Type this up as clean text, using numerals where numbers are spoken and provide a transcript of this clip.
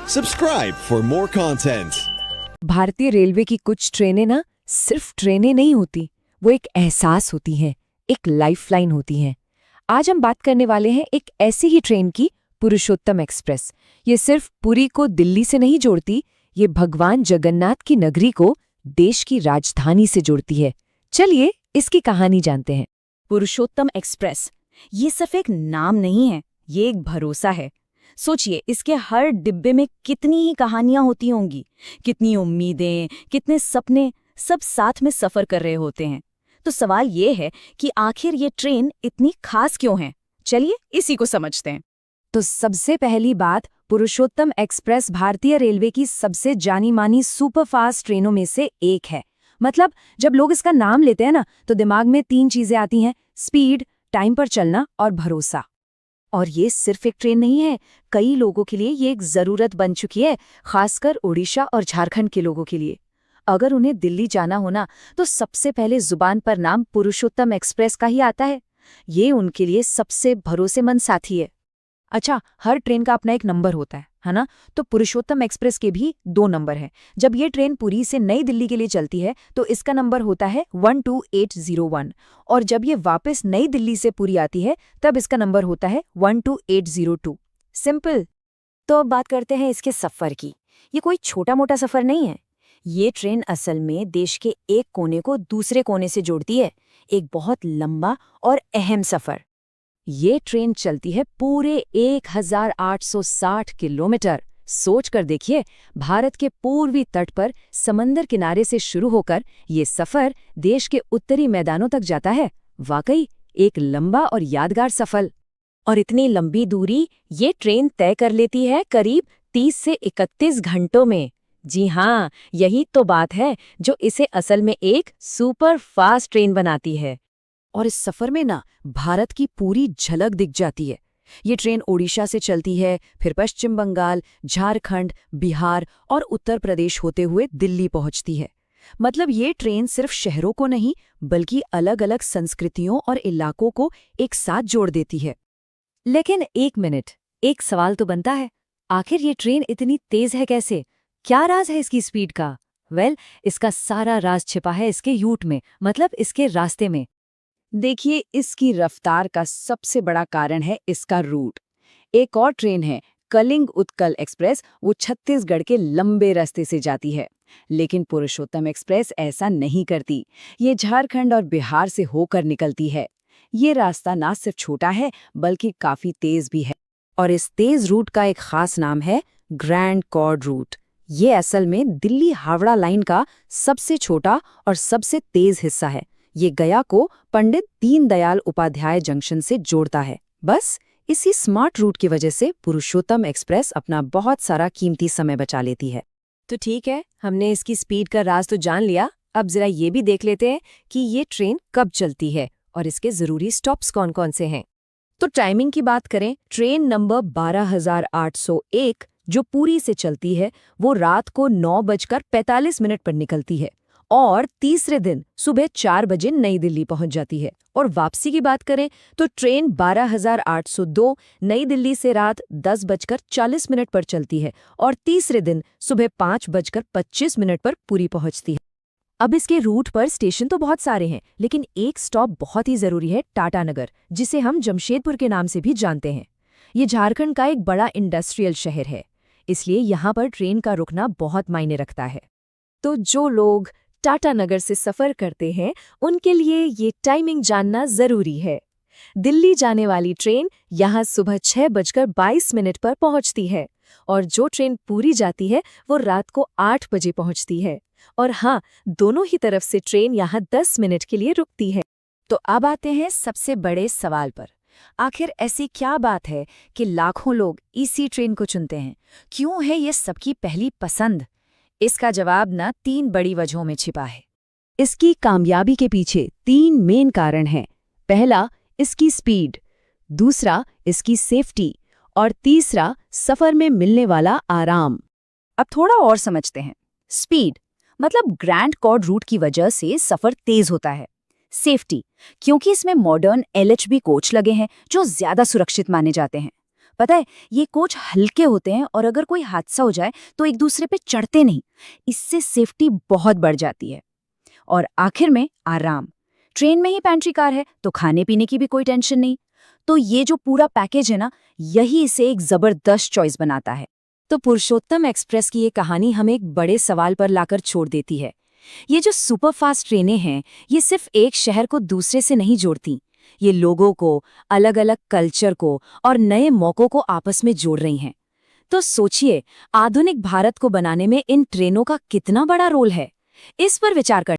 Subscribe for more content. भारतीय railway की कुछ ट्रेनें ना सिर्फ ट्रेनें नहीं होती, वो एक एहसास होती हैं, एक लाइफलाइन होती हैं। आज हम बात करने वाले हैं एक ऐसी ही ट्रेन की, पुरुषोत्तम एक्सप्रेस। ये सिर्फ पुरी को दिल्ली से नहीं जोड़ती, ये भगवान जगन्नाथ की नगरी को देश की राजधानी से जोड़ती है। चलिए इसकी कहानी जानते हैं। पुरुषोत्तम एक्सप्रेस ये सिर्फ एक नाम नहीं है, ये एक भरोसा है। सोचिए, इसके हर डिब्बे में कितनी ही कहानियां होती होंगी, कितनी उम्मीदें, कितने सपने, सब साथ में सफर कर रहे होते हैं। तो सवाल ये है कि आखिर ये ट्रेन इतनी खास क्यों है? चलिए इसी को समझते हैं। तो सबसे पहली बात, पुरुषोत्तम एक्सप्रेस भारतीय रेलवे की सबसे जानी मानी सुपरफास्ट ट्रेनों में से एक है। मतलब जब लोग इसका नाम लेते हैं ना, तो दिमाग में 3 चीजें आती हैं: स्पीड, टाइम पर चलना और भरोसा। और ये सिर्फ एक ट्रेन नहीं है, कई लोगों के लिए ये एक जरूरत बन चुकी है, खासकर ओडिशा और झारखंड के लोगों के लिए। अगर उन्हें दिल्ली जाना हो ना, तो सबसे पहले जुबान पर नाम पुरुषोत्तम एक्सप्रेस का ही आता है। ये उनके लिए सबसे भरोसेमंद साथी है। अच्छा, हर ट्रेन का अपना एक नंबर होता है ना? तो पुरुषोत्तम एक्सप्रेस के भी 2 नंबर हैं। जब ये ट्रेन पुरी से नई दिल्ली के लिए चलती है तो इसका नंबर होता है 12801, और जब ये वापस नई दिल्ली से पुरी आती है तब इसका नंबर होता है 12802। सिंपल। तो अब बात करते हैं इसके सफ़र की। ये कोई छोटा मोटा सफ़र नहीं है। ये ट्रेन असल में देश के एक कोने को दूसरे कोने से जोड़ती है, एक बहुत लंबा और अहम सफ़र। ये ट्रेन चलती है पूरे 1860 किलोमीटर। सोच कर देखिए, भारत के पूर्वी तट पर समंदर किनारे से शुरू होकर ये सफर देश के उत्तरी मैदानों तक जाता है। वाकई एक लंबा और यादगार सफर। और इतनी लंबी दूरी ये ट्रेन तय कर लेती है करीब 30 से 31 घंटों में। जी हाँ, यही तो बात है जो इसे असल में एक सुपर फास्ट ट्रेन बनाती है। और इस सफर में ना भारत की पूरी झलक दिख जाती है। ये ट्रेन ओडिशा से चलती है, फिर पश्चिम बंगाल, झारखंड, बिहार और उत्तर प्रदेश होते हुए दिल्ली पहुंचती है। मतलब ये ट्रेन सिर्फ शहरों को नहीं, बल्कि अलग-अलग संस्कृतियों और इलाकों को एक साथ जोड़ देती है। लेकिन एक मिनट, एक सवाल तो बनता है, आखिर ये ट्रेन इतनी तेज है कैसे? क्या राज है इसकी स्पीड का? इसका सारा राज छिपा है इसके यूट में, मतलब इसके रास्ते में। देखिए, इसकी रफ्तार का सबसे बड़ा कारण है इसका रूट। एक और ट्रेन है कलिंग उत्कल एक्सप्रेस, वो छत्तीसगढ़ के लंबे रास्ते से जाती है। लेकिन पुरुषोत्तम एक्सप्रेस ऐसा नहीं करती। ये झारखंड और बिहार से होकर निकलती है। ये रास्ता ना सिर्फ छोटा है, बल्कि काफी तेज भी है। और इस तेज रूट का एक खास नाम है ग्रैंड कॉर्ड रूट। ये असल में दिल्ली हावड़ा लाइन का सबसे छोटा और सबसे तेज हिस्सा है। ये गया को पंडित दीनदयाल उपाध्याय जंक्शन से जोड़ता है। बस इसी स्मार्ट रूट की वजह से पुरुषोत्तम एक्सप्रेस अपना बहुत सारा कीमती समय बचा लेती है। तो ठीक है, हमने इसकी स्पीड का राज तो जान लिया। अब जरा ये भी देख लेते हैं कि ये ट्रेन कब चलती है और इसके जरूरी स्टॉप्स कौन कौन से हैं। तो टाइमिंग की बात करें, ट्रेन नंबर 12801 जो पुरी से चलती है, वो रात को 9:45 पर निकलती है और तीसरे दिन सुबह 4 बजे नई दिल्ली पहुंच जाती है। और वापसी की बात करें तो ट्रेन 12802 नई दिल्ली से रात 10:40 पर चलती है और तीसरे दिन सुबह 5:25 पर पुरी पहुंचती है। अब इसके रूट पर स्टेशन तो बहुत सारे हैं, लेकिन एक स्टॉप बहुत ही जरूरी है, टाटानगर, जिसे हम जमशेदपुर के नाम से भी जानते हैं। ये झारखंड का एक बड़ा इंडस्ट्रियल शहर है, इसलिए यहाँ पर ट्रेन का रुकना बहुत मायने रखता है। तो जो लोग टाटानगर से सफर करते हैं, उनके लिए ये टाइमिंग जानना जरूरी है। दिल्ली जाने वाली ट्रेन यहाँ सुबह 6:22 पर पहुंचती है और जो ट्रेन पुरी जाती है वो रात को 8 बजे पहुंचती है। और हाँ, दोनों ही तरफ से ट्रेन यहाँ 10 मिनट के लिए रुकती है। तो अब आते हैं सबसे बड़े सवाल पर। आखिर ऐसी क्या बात है कि लाखों लोग इसी ट्रेन को चुनते हैं? क्यों है ये सबकी पहली पसंद? इसका जवाब ना 3 बड़ी वजहों में छिपा है। इसकी कामयाबी के पीछे 3 मेन कारण हैं। पहला, इसकी स्पीड, दूसरा, इसकी सेफ्टी, और तीसरा, सफर में मिलने वाला आराम। अब थोड़ा और समझते हैं। स्पीड मतलब ग्रैंड कॉर्ड रूट की वजह से सफर तेज होता है। सेफ्टी, क्योंकि इसमें मॉडर्न LHB कोच लगे हैं जो ज्यादा सुरक्षित माने जाते हैं। पता है, ये कोच हल्के होते हैं और अगर कोई हादसा हो जाए तो एक दूसरे पे चढ़ते नहीं। इससे सेफ्टी बहुत बढ़ जाती है। और आखिर में आराम। ट्रेन में ही पैंट्री कार है तो खाने पीने की भी कोई टेंशन नहीं। तो ये जो पूरा पैकेज है ना, यही इसे एक जबरदस्त चॉइस बनाता है। तो पुरुषोत्तम एक्सप्रेस की ये कहानी हमें एक बड़े सवाल पर लाकर छोड़ देती है। ये जो सुपरफास्ट ट्रेनें हैं, ये सिर्फ एक शहर को दूसरे से नहीं जोड़ती। ये लोगों को, अलग अलग कल्चर को और नए मौकों को आपस में जोड़ रही हैं। तो सोचिए, आधुनिक भारत को बनाने में इन ट्रेनों का कितना बड़ा रोल है। इस पर विचार कर